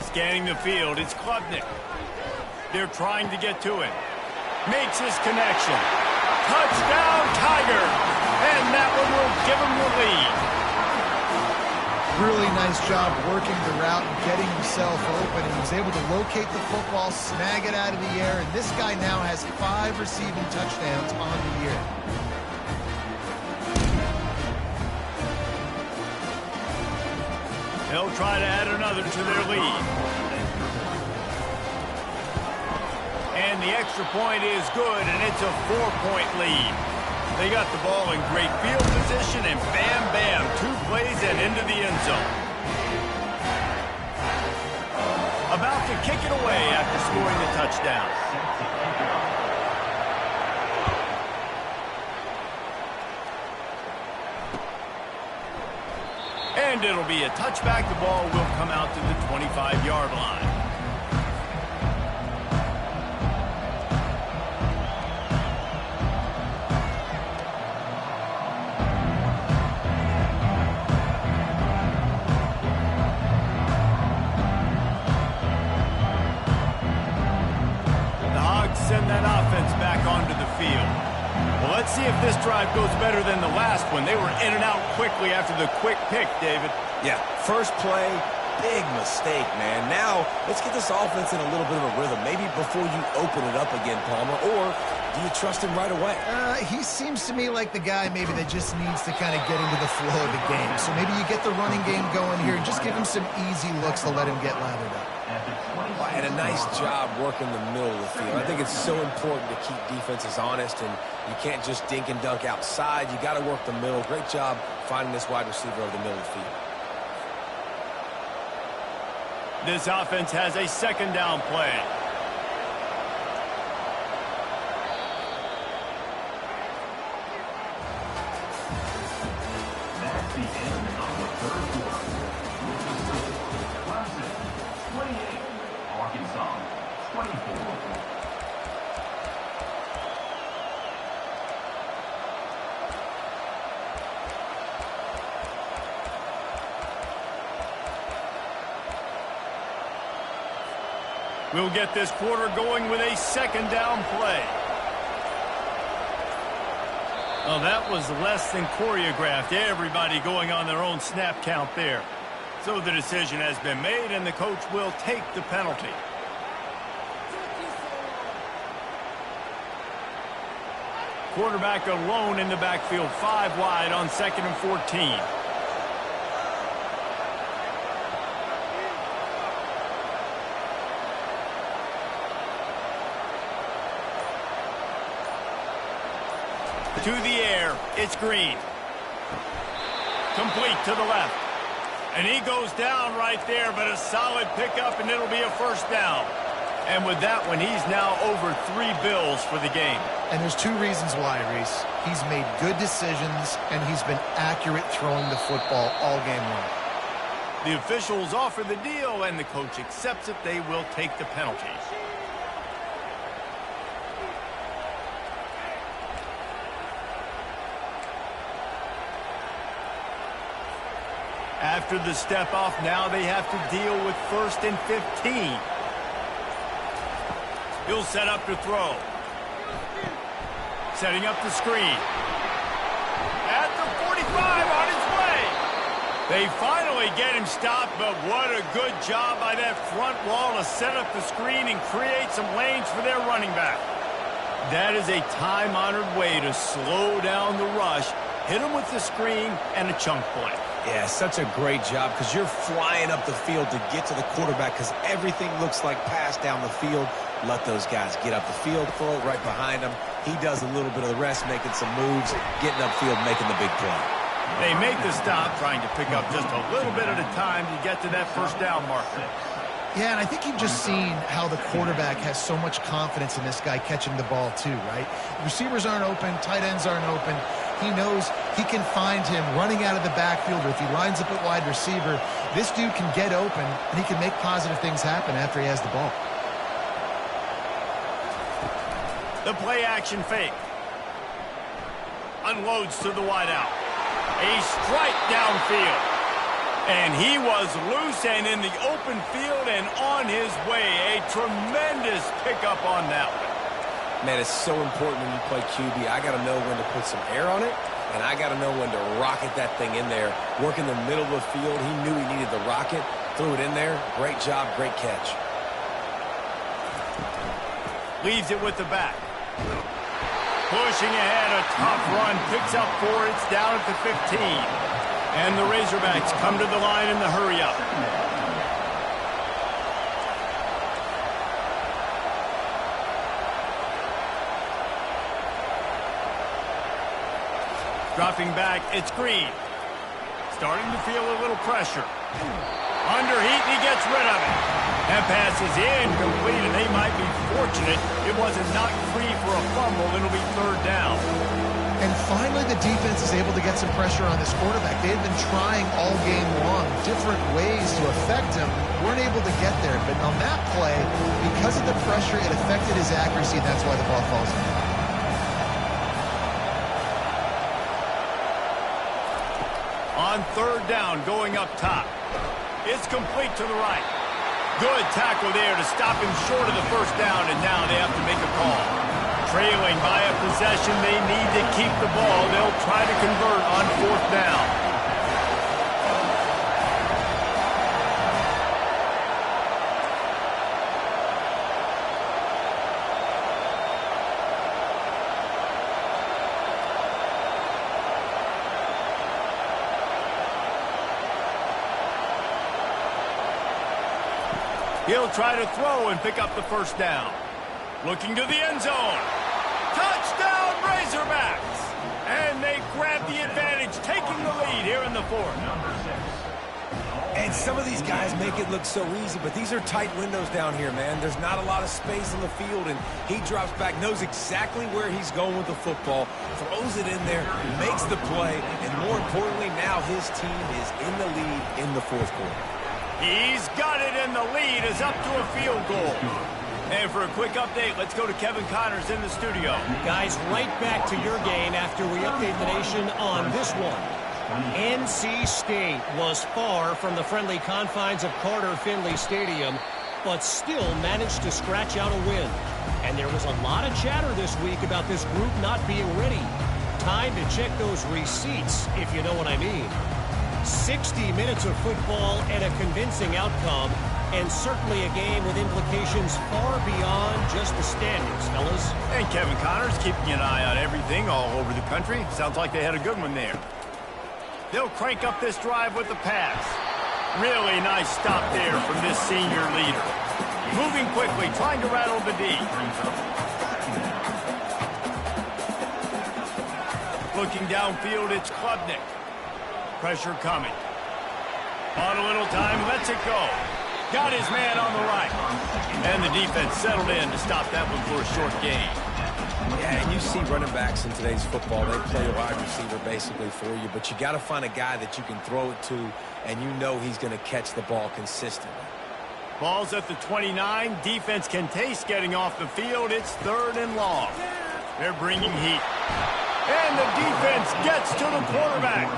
Scanning the field, it's Klubnik. They're trying to get to it. Makes his connection. Touchdown, Tiger! And that one will give him the lead. Really nice job working the route and getting himself open. And he was able to locate the football, snag it out of the air, and this guy now has 5 receiving touchdowns on the year. They'll try to add another to their lead. And the extra point is good, and it's a 4-point lead. They got the ball in great field position, and bam, bam, 2 plays and into the end zone. About to kick it away after scoring the touchdown. And it'll be a touchback. The ball will come out to the 25-yard line. see if this drive goes better than the last one. They were in and out quickly after the quick pick, David. Yeah, first play, big mistake, man. Now, let's get this offense in a little bit of a rhythm. Maybe before you open it up again, Palmer, or do you trust him right away? He seems to me like the guy maybe that just needs to kind of get into the flow of the game. So maybe you get the running game going here and just give him some easy looks to let him get lathered up. And a nice job working the middle of the field. I think it's so important to keep defenses honest, and you can't just dink and dunk outside. You got to work the middle. Great job finding this wide receiver over the middle of the field. This offense has a second down play. That's the end of the third quarter. Clemson, 28. Arkansas, 24. We'll get this quarter going with a second down play. Well, that was less than choreographed. Everybody going on their own snap count there. So the decision has been made, and the coach will take the penalty. Quarterback alone in the backfield, 5 wide on 2nd and 14. To the air, it's Green. Complete to the left. And he goes down right there, but a solid pickup, and it'll be a first down. And with that one, he's now over 3 bills for the game. And there's 2 reasons why, Reese. He's made good decisions, and he's been accurate throwing the football all game long. The officials offer the deal, and the coach accepts it. They will take the penalty. After the step off, now they have to deal with 1st and 15. He'll set up to throw. Setting up the screen. At the 45, on his way. They finally get him stopped, but what a good job by that front wall to set up the screen and create some lanes for their running back. That is a time-honored way to slow down the rush, hit him with the screen, and a chunk play. Yeah, such a great job because you're flying up the field to get to the quarterback because everything looks like pass down the field. Let those guys get up the field, throw it right behind him. He does a little bit of the rest, making some moves, getting upfield, making the big play. They make the stop, trying to pick up just a little bit at a time to get to that first down marker. Yeah, and I think you've just seen how the quarterback has so much confidence in this guy catching the ball too, right? Receivers aren't open, tight ends aren't open. He knows he can find him running out of the backfield, or if he lines up at wide receiver, this dude can get open, and he can make positive things happen after he has the ball. The play-action fake. Unloads to the wideout. A strike downfield. And he was loose and in the open field and on his way. A tremendous pickup on that one. Man, it's so important when you play QB. I got to know when to put some air on it, and I got to know when to rocket that thing in there. Work in the middle of the field. He knew he needed the rocket. Threw it in there. Great job, great catch. Leaves it with the back. Pushing ahead, a tough run. Picks up 4. It's down at the 15. And the Razorbacks come to the line in the hurry-up. Dropping back, it's Green. Starting to feel a little pressure. Under heat, and he gets rid of it. That pass is incomplete, and they might be fortunate it wasn't knocked free for a fumble. It'll be 3rd down. And finally, the defense is able to get some pressure on this quarterback. They had been trying all game long different ways to affect him. Weren't able to get there. But on that play, because of the pressure, it affected his accuracy, and that's why the ball falls in. On 3rd down, going up top. It's complete to the right. Good tackle there to stop him short of the first down, and now they have to make a call. Trailing by a possession, they need to keep the ball. They'll try to convert on 4th down. He'll try to throw and pick up the 1st down. Looking to the end zone. Touchdown, Razorbacks! And they grab the advantage, taking the lead here in the 4th. And some of these guys make it look so easy, but these are tight windows down here, man. There's not a lot of space in the field, and he drops back, knows exactly where he's going with the football, throws it in there, makes the play, and more importantly, now his team is in the lead in the 4th quarter. He's got it, and the lead is up to a field goal. And for a quick update, let's go to Kevin Connors in the studio. Guys, right back to your game after we update the nation on this one. NC State was far from the friendly confines of Carter Finley Stadium, but still managed to scratch out a win. And there was a lot of chatter this week about this group not being ready. Time to check those receipts, if you know what I mean. 60 minutes of football and a convincing outcome, and certainly a game with implications far beyond just the standings, fellas. And Kevin Connors keeping an eye on everything all over the country. Sounds like they had a good one there. They'll crank up this drive with the pass. Really nice stop there from this senior leader. Moving quickly, trying to rattle the D. Looking downfield, it's Klubnik. Pressure coming. On a little time, lets it go. Got his man on the right. And the defense settled in to stop that one for a short gain. Yeah, and you see running backs in today's football, they play a wide receiver basically for you, but you got to find a guy that you can throw it to, and you know he's going to catch the ball consistently. Ball's at the 29. Defense can taste getting off the field. It's 3rd and long. They're bringing heat. And the defense gets to the quarterback.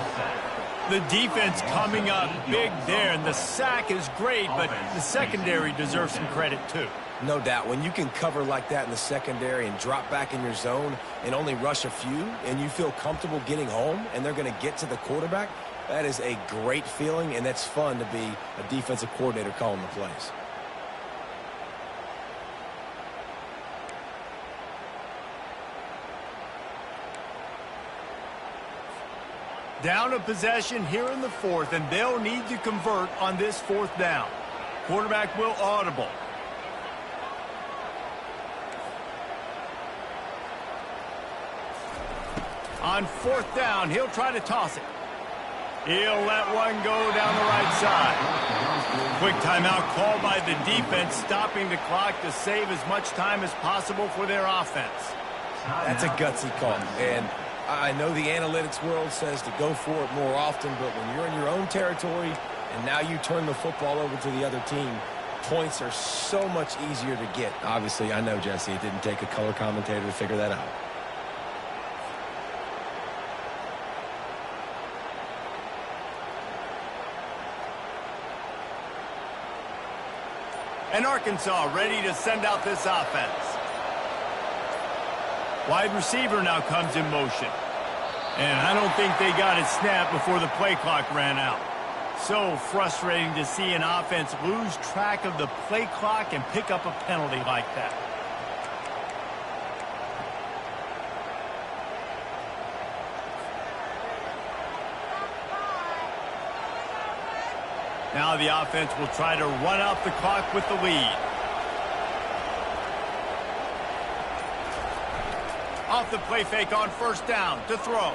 The defense coming up big there, and the sack is great, but the secondary deserves some credit too. No doubt. When you can cover like that in the secondary and drop back in your zone and only rush a few, and you feel comfortable getting home, and they're going to get to the quarterback, that is a great feeling, and that's fun to be a defensive coordinator calling the plays. Down a possession here in the 4th, and they'll need to convert on this 4th down. Quarterback will audible. On 4th down, he'll try to toss it. He'll let one go down the right side. Quick timeout called by the defense, stopping the clock to save as much time as possible for their offense. That's a gutsy call, and I know the analytics world says to go for it more often, but when you're in your own territory and now you turn the football over to the other team, points are so much easier to get. Obviously, I know, Jesse, it didn't take a color commentator to figure that out. And Arkansas ready to send out this offense. Wide receiver now comes in motion. And I don't think they got it snapped before the play clock ran out. So frustrating to see an offense lose track of the play clock and pick up a penalty like that. Now the offense will try to run out the clock with the lead. Off the play fake on 1st down to throw.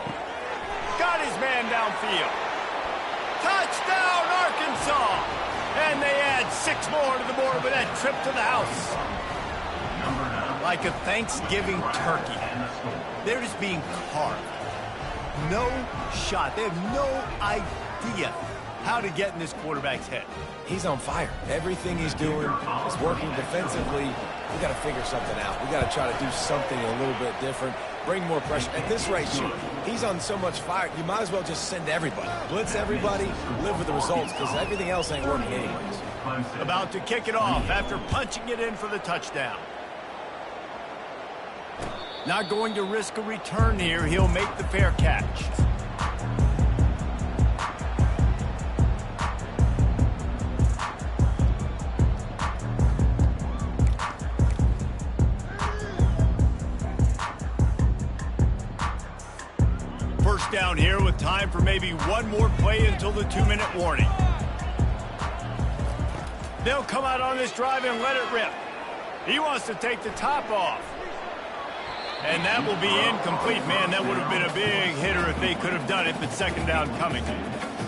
Got his man downfield. Touchdown, Arkansas! And they add 6 more to the board with that trip to the house. Like a Thanksgiving turkey. They're just being carved. No shot. They have no idea how to get in this quarterback's head. He's on fire. Everything he's doing is working defensively. We got to figure something out. We got to try to do something a little bit different. Bring more pressure. At this rate, shoot, he's on so much fire, you might as well just send everybody. Blitz everybody, live with the results, because everything else ain't working anyways. About to kick it off after punching it in for the touchdown. Not going to risk a return here. He'll make the fair catch. First down here with time for maybe one more play until the 2-minute warning. They'll come out on this drive and let it rip. He wants to take the top off. And that will be incomplete. Man, that would have been a big hitter if they could have done it, but second down coming.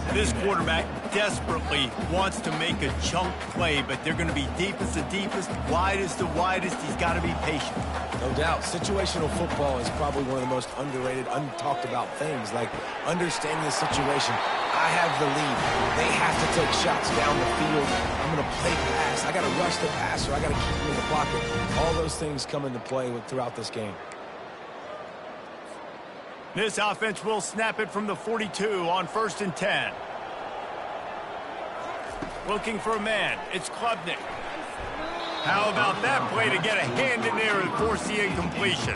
This quarterback desperately wants to make a chunk play, but they're going to be deepest to deepest, widest to widest. He's got to be patient. No doubt. Situational football is probably one of the most underrated, untalked about things, like understanding the situation. I have the lead. They have to take shots down the field. I'm going to play pass. I got to rush the passer. I got to keep him in the pocket. All those things come into play throughout this game. This offense will snap it from the 42 on 1st and 10. Looking for a man. It's Klubnik. How about that play to get a hand in there and force the incompletion?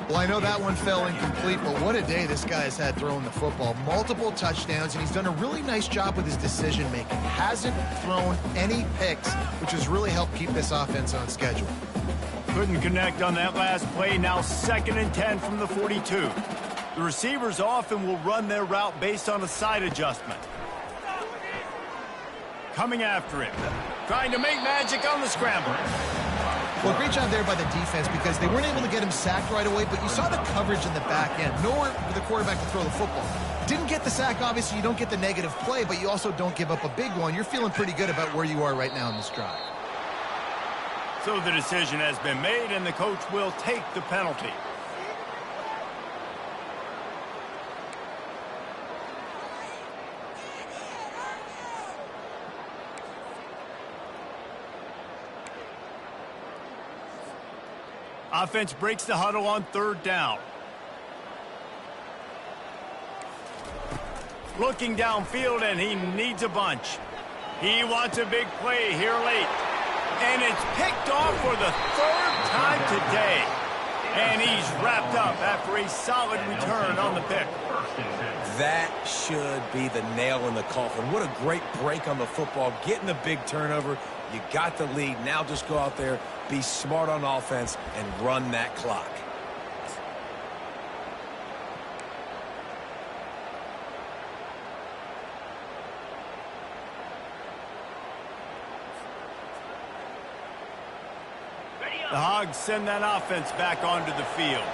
Well, I know that one fell incomplete, but what a day this guy has had throwing the football. Multiple touchdowns, and he's done a really nice job with his decision-making. Hasn't thrown any picks, which has really helped keep this offense on schedule. Couldn't connect on that last play. Now 2nd and 10 from the 42. The receivers often will run their route based on a side adjustment. Coming after him. Trying to make magic on the scramble. Well, great job there by the defense because they weren't able to get him sacked right away, but you saw the coverage in the back end. Nowhere for the quarterback to throw the football. Didn't get the sack, obviously. You don't get the negative play, but you also don't give up a big one. You're feeling pretty good about where you are right now in this drive. So the decision has been made, and the coach will take the penalty. Offense breaks the huddle on 3rd down. Looking downfield, and he needs a bunch. He wants a big play here late. And it's picked off for the 3rd time today. And he's wrapped up after a solid return on the pick. That should be the nail in the coffin. What a great break on the football. Getting the big turnover. You got the lead. Now just go out there, be smart on offense, and run that clock. The Hogs send that offense back onto the field.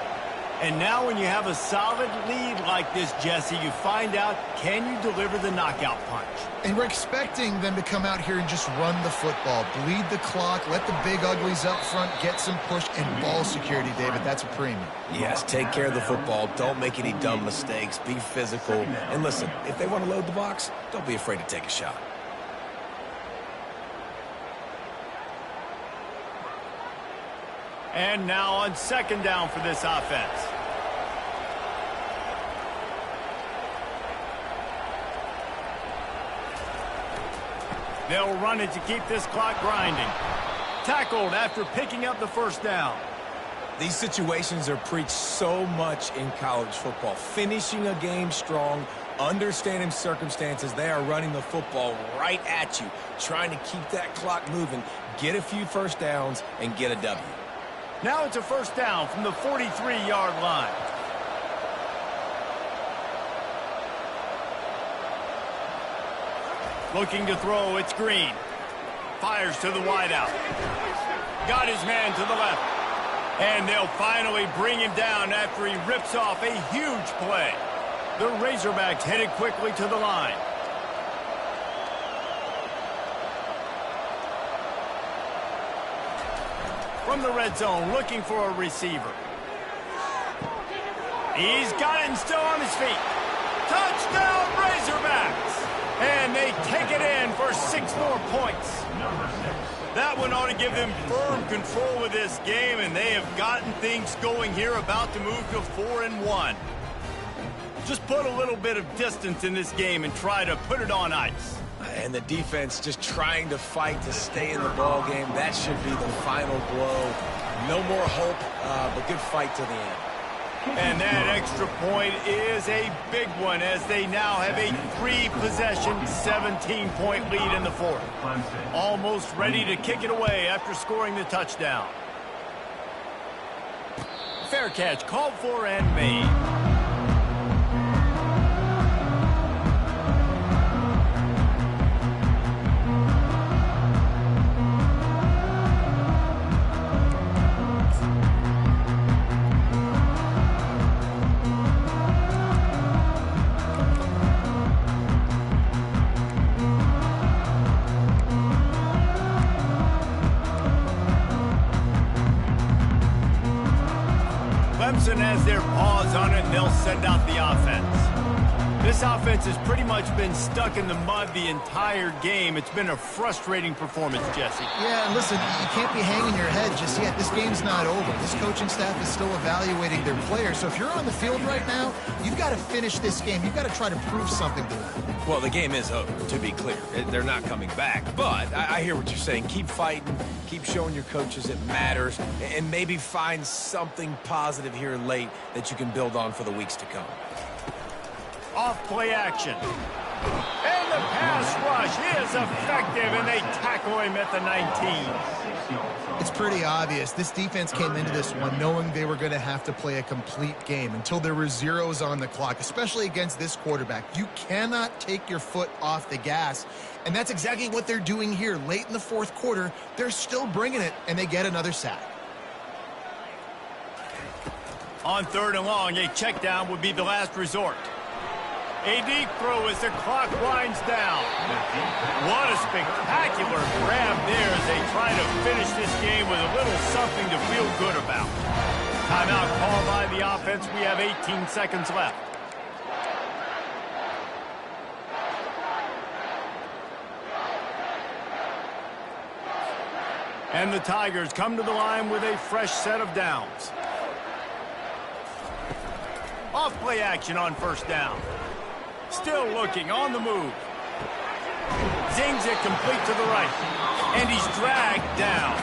And now when you have a solid lead like this, Jesse, you find out, can you deliver the knockout punch? And we're expecting them to come out here and just run the football, bleed the clock, let the big uglies up front, get some push, and ball security, David. That's a premium. Yes, take care of the football. Don't make any dumb mistakes. Be physical. And listen, if they want to load the box, don't be afraid to take a shot. And now on 2nd down for this offense. They'll run it to keep this clock grinding. Tackled after picking up the 1st down. These situations are preached so much in college football. Finishing a game strong, understanding circumstances. They are running the football right at you, trying to keep that clock moving, get a few 1st downs, and get a W. Now it's a 1st down from the 43-yard line. Looking to throw, it's Green. Fires to the wideout. Got his man to the left. And they'll finally bring him down after he rips off a huge play. The Razorbacks headed quickly to the line. From the red zone, looking for a receiver. He's got it and still on his feet. Touchdown, Razorbacks! And they take it in for 6 more points. That one ought to give them firm control of this game, and they have gotten things going here, about to move to 4-1. Just put a little bit of distance in this game and try to put it on ice. And the defense just trying to fight to stay in the ball game. That should be the final blow. No more hope, but good fight to the end. And that extra point is a big one as they now have a 3-possession, 17-point lead in the fourth. Almost ready to kick it away after scoring the touchdown. Fair catch called for and made. Clemson has their paws on it, and they'll send out the offense. This offense has pretty much been stuck in the mud the entire game. It's been a frustrating performance, Jesse. Yeah, and listen, you can't be hanging your head just yet. This game's not over. This coaching staff is still evaluating their players. So if you're on the field right now, you've got to finish this game. You've got to try to prove something to them. Well, the game is over, to be clear. They're not coming back. But I hear what you're saying. Keep fighting. Keep showing your coaches it matters. And maybe find something positive here late that you can build on for the weeks to come. Off play action. And the pass rush is effective, and they tackle him at the 19. It's pretty obvious. This defense came into this one knowing they were going to have to play a complete game until there were zeros on the clock, especially against this quarterback. You cannot take your foot off the gas, and that's exactly what they're doing here. Late in the fourth quarter, they're still bringing it, and they get another sack. On 3rd and long, a check down would be the last resort. A deep throw as the clock winds down. What a spectacular grab there as they try to finish this game with a little something to feel good about. Timeout called by the offense. We have 18 seconds left. And the Tigers come to the line with a fresh set of downs. Off play action on 1st down. Still looking, on the move. Zings it complete to the right. And he's dragged down.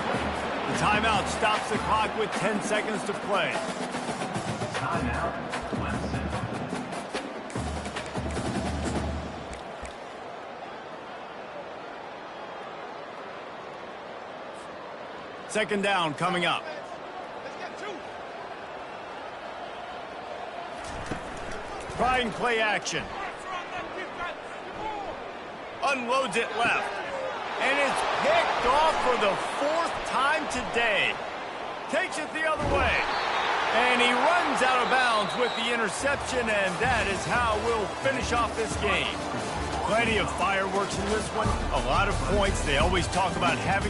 The timeout stops the clock with 10 seconds to play. Timeout, Clemson. Second down coming up. Trying play action. Unloads it left. And it's picked off for the 4th time today. Takes it the other way. And he runs out of bounds with the interception, and that is how we'll finish off this game. Plenty of fireworks in this one. A lot of points. They always talk about having the